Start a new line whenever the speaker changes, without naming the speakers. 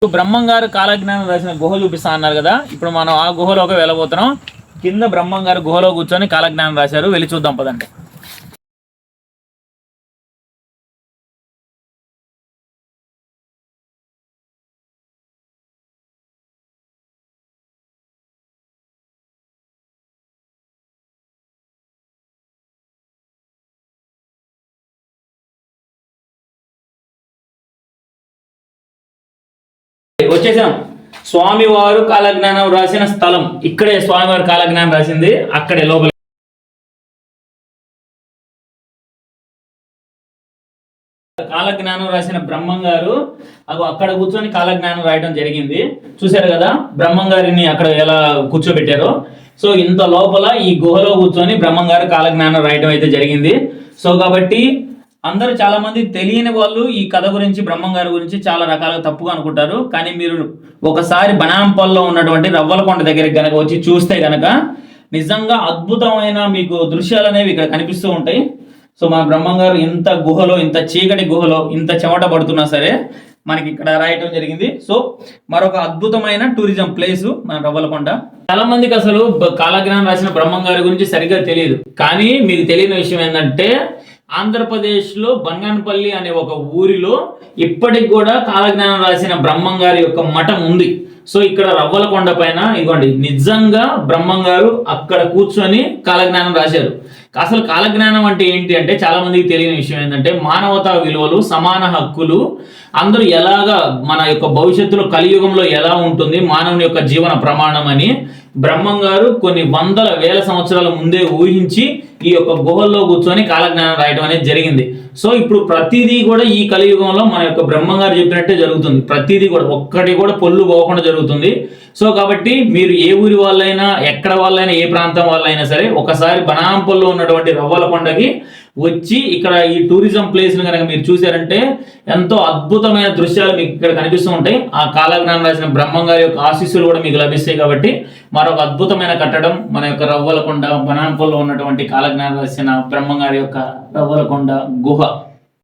బ్రహ్మం గారు కాలజ్ఞానం రాసిన గుహ చూపిస్తా అన్నారు కదా, ఇప్పుడు మనం ఆ గుహలోకి వెళ్ళబోతున్నాం. కింద బ్రహ్మం గారు గుహలో కూర్చొని కాలజ్ఞానం రాశారు, వెళ్ళి చూద్దాం పదండి. వచ్చేసాం. స్వామివారు కాలజ్ఞానం రాసిన స్థలం ఇక్కడే. స్వామివారు కాలజ్ఞానం రాసింది అక్కడే లోపల. కాలజ్ఞానం రాసిన బ్రహ్మం గారు అక్కడ కూర్చొని కాలజ్ఞానం రాయడం జరిగింది. చూశారు కదా బ్రహ్మం గారిని అక్కడ ఎలా కూర్చోబెట్టారో. సో ఇంత లోపల ఈ గుహలో కూర్చొని బ్రహ్మం గారు కాలజ్ఞానం రాయడం అయితే జరిగింది. సో కాబట్టి అందరూ చాలా మంది తెలియని వాళ్ళు ఈ కథ గురించి, బ్రహ్మం గారి గురించి చాలా రకాలుగా తప్పుగా అనుకుంటారు. కానీ మీరు ఒకసారి బనాంపల్లో ఉన్నటువంటి రవ్వలకొండ దగ్గరికి గనక వచ్చి చూస్తే గనక నిజంగా అద్భుతమైన మీకు దృశ్యాలు అనేవి ఇక్కడ కనిపిస్తూ ఉంటాయి. సో మన బ్రహ్మం గారు ఇంత గుహలో, ఇంత చీకటి గుహలో, ఇంత చెమట పడుతున్నా సరే మనకి ఇక్కడ రాయటం జరిగింది. సో మరొక అద్భుతమైన టూరిజం ప్లేస్ మన రవ్వలకొండ. చాలా మందికి అసలు కాలజ్ఞానం రాసిన బ్రహ్మం గారి గురించి సరిగ్గా తెలియదు. కానీ మీకు తెలియని విషయం ఏంటంటే ఆంధ్రప్రదేశ్లో బంగానపల్లి అనే ఒక ఊరిలో ఇప్పటికి కూడా కాలజ్ఞానం రాసిన బ్రహ్మం గారి యొక్క మఠం ఉంది. సో ఇక్కడ రవ్వలకొండ పైన ఇదిగోండి నిజంగా బ్రహ్మం గారు అక్కడ కూర్చొని కాలజ్ఞానం రాశారు. అసలు కాలజ్ఞానం అంటే ఏంటి అంటే చాలా మందికి తెలియని విషయం ఏంటంటే మానవతా విలువలు, సమాన హక్కులు, అందరూ ఎలాగా మన యొక్క భవిష్యత్తులో కలియుగంలో ఎలా ఉంటుంది మానవుని యొక్క జీవన ప్రమాణం అని బ్రహ్మం గారు కొన్ని వందల వేల సంవత్సరాల ముందే ఊహించి ఈ యొక్క గుహల్లో కూర్చొని కాలజ్ఞానం రాయడం అనేది జరిగింది. సో ఇప్పుడు ప్రతిదీ కూడా ఈ కలియుగంలో మన యొక్క బ్రహ్మం గారు చెప్పినట్టే జరుగుతుంది. ప్రతిదీ కూడా ఒక్కటి కూడా పొల్లు పోకుండా జరుగుతుంది. సో కాబట్టి మీరు ఏ ఊరి వాళ్ళైనా, ఎక్కడ వాళ్ళైనా, ఏ ప్రాంతం వాళ్ళైనా సరే ఒకసారి బనాంపల్లో ఉన్నటువంటి రవ్వలకొండకి వచ్చి ఇక్కడ ఈ టూరిజం ప్లేస్ ని కనుక మీరు చూసారంటే ఎంతో అద్భుతమైన దృశ్యాలు మీకు ఇక్కడ కనిపిస్తూ ఉంటాయి. ఆ కాలజ్ఞానం రాసిన బ్రహ్మం గారి యొక్క ఆశీస్సులు కూడా మీకు లభిస్తాయి. కాబట్టి మరొక అద్భుతమైన కట్టడం మన యొక్క రవ్వలకొండ బనాంపల్లో ఉన్నటువంటి కాలజ్ఞానం రాసిన బ్రహ్మం గారి యొక్క రవ్వలకొండ గుహ.